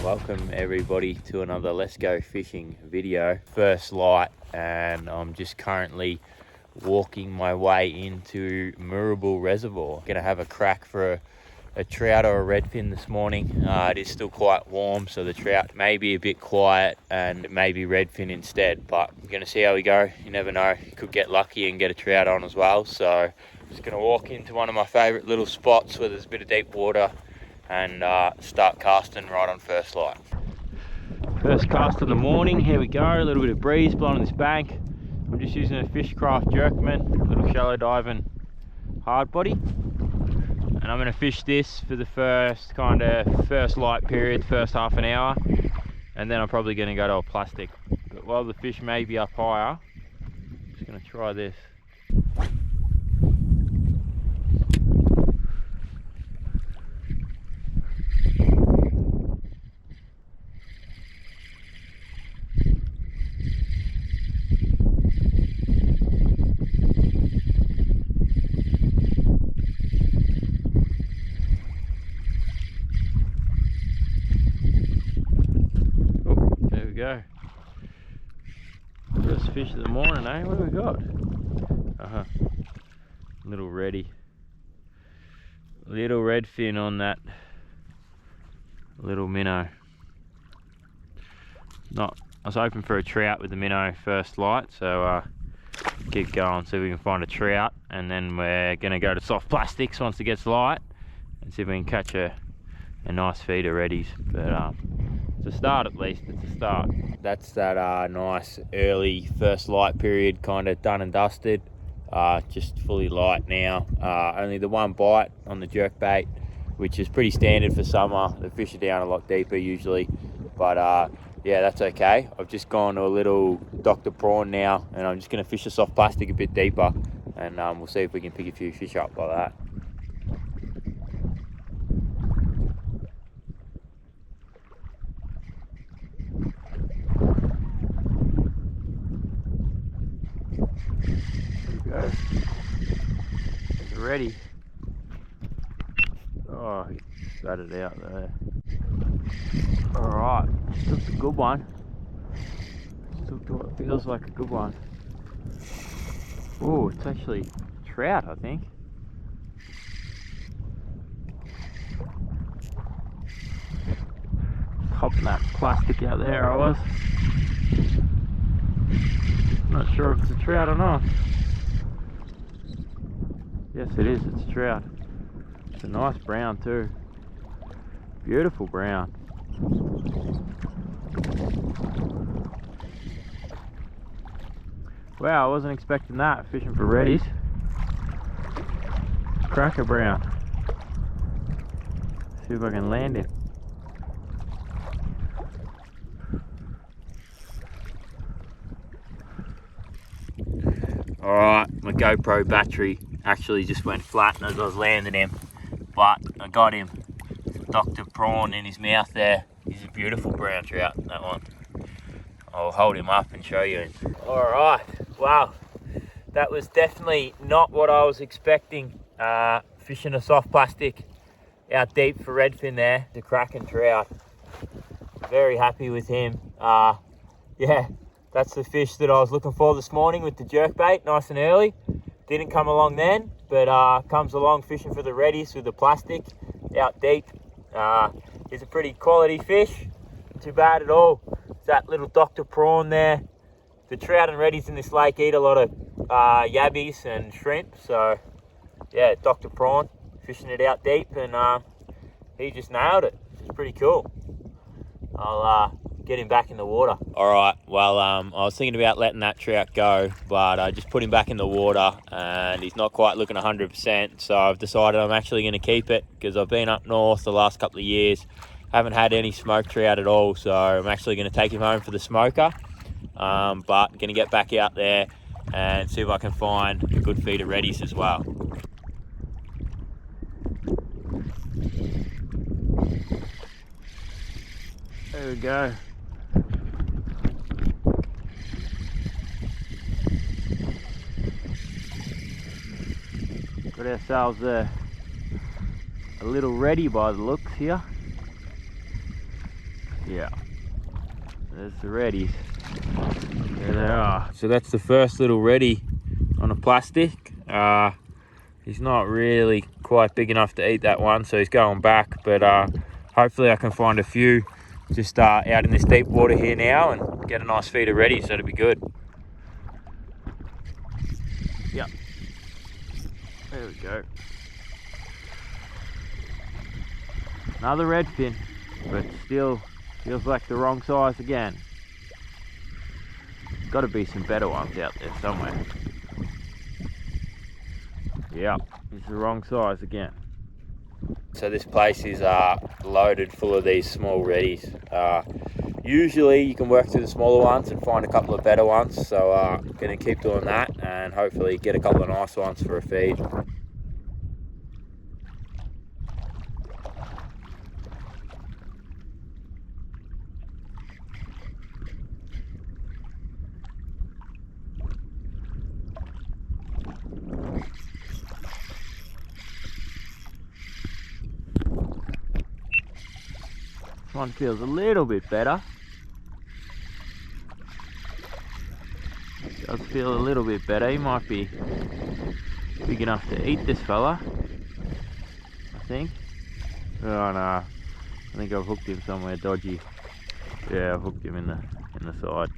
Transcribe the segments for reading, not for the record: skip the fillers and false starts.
Welcome everybody to another Let's Go Fishing video. First light, and I'm just currently walking my way into Moorabool Reservoir. Gonna have a crack for a trout or a redfin this morning. It is still quite warm, so the trout may be a bit quiet and it may be redfin instead, but I'm gonna see how we go. You never know, could get lucky and get a trout on as well. So just gonna walk into one of my favorite little spots where there's a bit of deep water and start casting right on first light. First cast of the morning, here we go. A little bit of breeze blowing on this bank. I'm just using a Fishcraft Jerkman, little shallow diving hard body, and I'm going to fish this for the first light period, first half an hour, and then I'm probably going to go to a plastic. But while the fish may be up higher, I'm just going to try this. Go. First fish of the morning, eh? What do we got? Little reddy. Little redfin on that little minnow. I was hoping for a trout with the minnow first light, so keep going, see if we can find a trout, and then we're gonna go to soft plastics once it gets light and see if we can catch a nice feed of reddies. But it's a start, at least. It's a start. That's that nice early first light period kind of done and dusted. Just fully light now. Only the one bite on the jerk bait, which is pretty standard for summer. The fish are down a lot deeper usually, but yeah, that's okay. I've just gone to a little Dr. Prawn now, and I'm just going to fish the soft plastic a bit deeper, and we'll see if we can pick a few fish up like that. Go. It's ready. Oh, he spat it out there. Alright, still a good one. Still what feels like a good one. Oh, it's actually trout, I think. Popping that plastic out there, I was. Not sure if it's a trout or not. Yes, it is. It's a trout. It's a nice brown too. Beautiful brown. Wow, I wasn't expecting that. Fishing for reddies. Cracker brown. See if I can land him. Alright, my GoPro battery actually just went flat as I was landing him, but I got him. Dr. Prawn in his mouth there. He's a beautiful brown trout, that one. I'll hold him up and show you. Alright, wow, that was definitely not what I was expecting. Fishing a soft plastic out deep for redfin there, the cracking trout. Very happy with him. Yeah, that's the fish that I was looking for this morning with the jerkbait, nice and early. Didn't come along then, but comes along fishing for the reddies with the plastic out deep. It's a pretty quality fish, not too bad at all. It's that little Dr. Prawn there. The trout and reddies in this lake eat a lot of yabbies and shrimp, so yeah, Dr. Prawn fishing it out deep, and he just nailed it. It's pretty cool. I'll get him back in the water. All right, well, I was thinking about letting that trout go, but I just put him back in the water and he's not quite looking 100%, so I've decided I'm actually going to keep it because I've been up north the last couple of years, haven't had any smoked trout at all, so I'm actually going to take him home for the smoker, but going to get back out there and see if I can find a good feed of reddies as well. There we go. Got ourselves a little reddy by the looks here. Yeah, there's the reddies. There they are. So that's the first little reddy on a plastic. He's not really quite big enough to eat that one, so he's going back, but hopefully I can find a few just out in this deep water here now and get a nice feed of reddies, so it'll be good. Yep, there we go. Another redfin, but still feels like the wrong size again. Got to be some better ones out there somewhere. Yep, it's the wrong size again. So this place is loaded full of these small reddies. Usually you can work through the smaller ones and find a couple of better ones, so I'm going to keep doing that and hopefully get a couple of nice ones for a feed. One feels a little bit better. Does feel a little bit better. He might be big enough to eat this fella, I think. Oh no, I think I've hooked him somewhere dodgy. Yeah, I've hooked him in the side.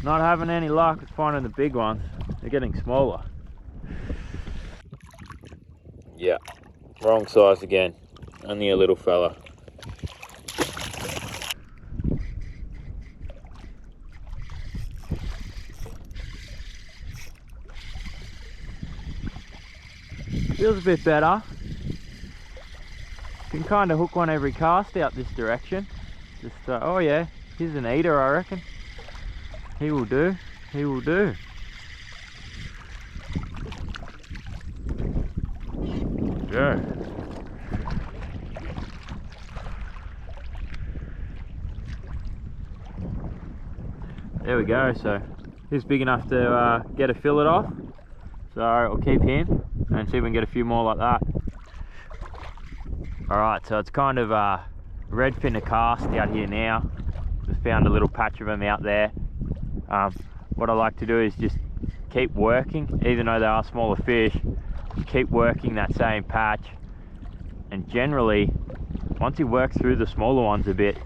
Not having any luck with finding the big ones. They're getting smaller. Yeah, wrong size again. Only a little fella. Feels a bit better. Can kind of hook one every cast out this direction. Just oh yeah, he's an eater, I reckon. He will do. He will do. Go. There we go. So he's big enough to get a fillet off. So I'll keep him and see if we can get a few more like that. Alright, so it's kind of redfin to cast out here now. Just found a little patch of them out there. What I like to do is just keep working, even though they are smaller fish, keep working that same patch, and generally once you work through the smaller ones a bit,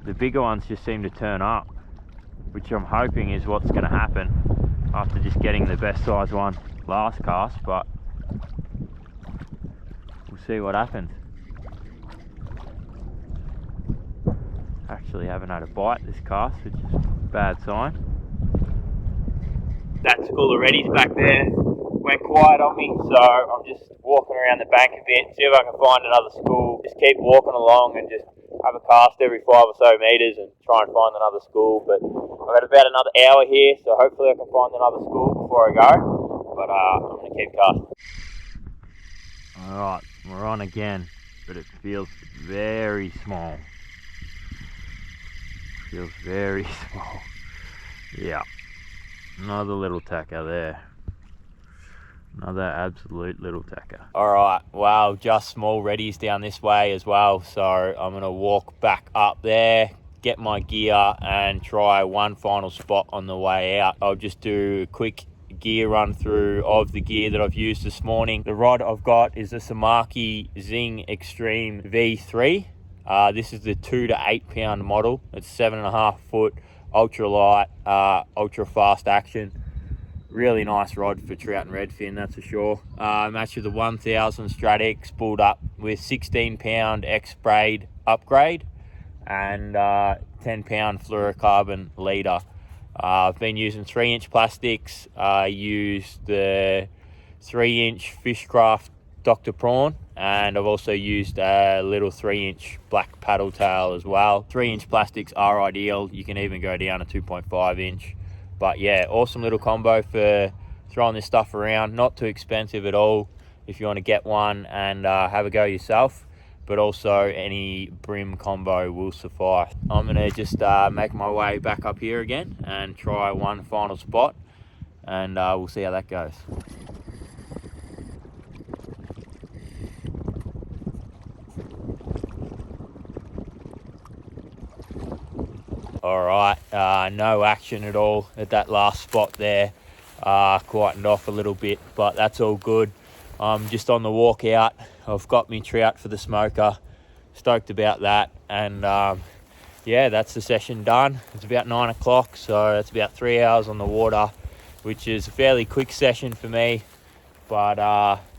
the bigger ones just seem to turn up, which I'm hoping is what's going to happen after just getting the best size one last cast, but we'll see what happens. Actually haven't had a bite this cast, which is a bad sign. That school of reddies back there went quiet on me, so I'm just walking around the bank a bit, see if I can find another school. Just keep walking along and just have a cast every 5 or so metres and try and find another school. But I've got about another hour here, so hopefully I can find another school before I go. But I'm going to keep casting. Alright, we're on again, but it feels very small. Feels very small. Yeah, another little tacker there. Another absolute little tacker. Alright, well, just small reddies down this way as well, so I'm going to walk back up there, get my gear and try one final spot on the way out. I'll just do a quick gear run through of the gear that I've used this morning. The rod I've got is the Samaki Zing Extreme V3. This is the 2 to 8 pound model. It's 7.5 foot, ultra light, ultra fast action. Really nice rod for trout and redfin, that's for sure. Matched with a 1000 Stradic spooled up with 16 pound X braid upgrade and 10 pound fluorocarbon leader. I've been using 3-inch plastics. I used the 3-inch Fishcraft Dr. Prawn, and I've also used a little 3-inch black paddle tail as well. 3-inch plastics are ideal. You can even go down to 2.5-inch. But yeah, awesome little combo for throwing this stuff around. Not too expensive at all if you want to get one and have a go yourself. But also any brim combo will suffice. I'm going to just make my way back up here again and try one final spot, and we'll see how that goes. All right, no action at all at that last spot there. Quietened off a little bit, but that's all good. I'm just on the walk out. I've got me trout for the smoker. Stoked about that. And yeah, that's the session done. It's about 9 o'clock, so that's about 3 hours on the water, which is a fairly quick session for me. But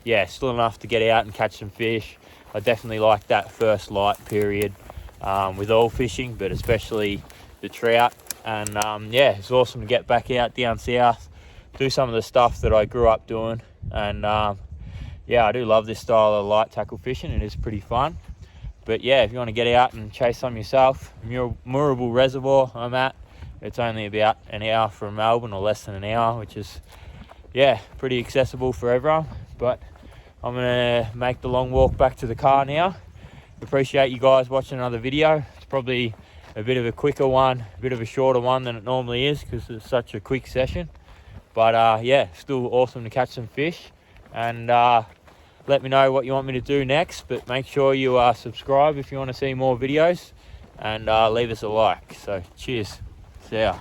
yeah, still enough to get out and catch some fish. I definitely like that first light period with all fishing, but especially the trout. And yeah, it's awesome to get back out down south, do some of the stuff that I grew up doing. And yeah, I do love this style of light tackle fishing. It is pretty fun. But yeah, if you want to get out and chase some yourself, Moorabool Reservoir I'm at. It's only about an hour from Melbourne, or less than an hour, which is, yeah, pretty accessible for everyone. But I'm going to make the long walk back to the car now. Appreciate you guys watching another video. It's probably a bit of a quicker one, a bit of a shorter one than it normally is because it's such a quick session. But yeah, still awesome to catch some fish. And let me know what you want me to do next, but make sure you subscribe if you want to see more videos, and leave us a like. So cheers, see ya.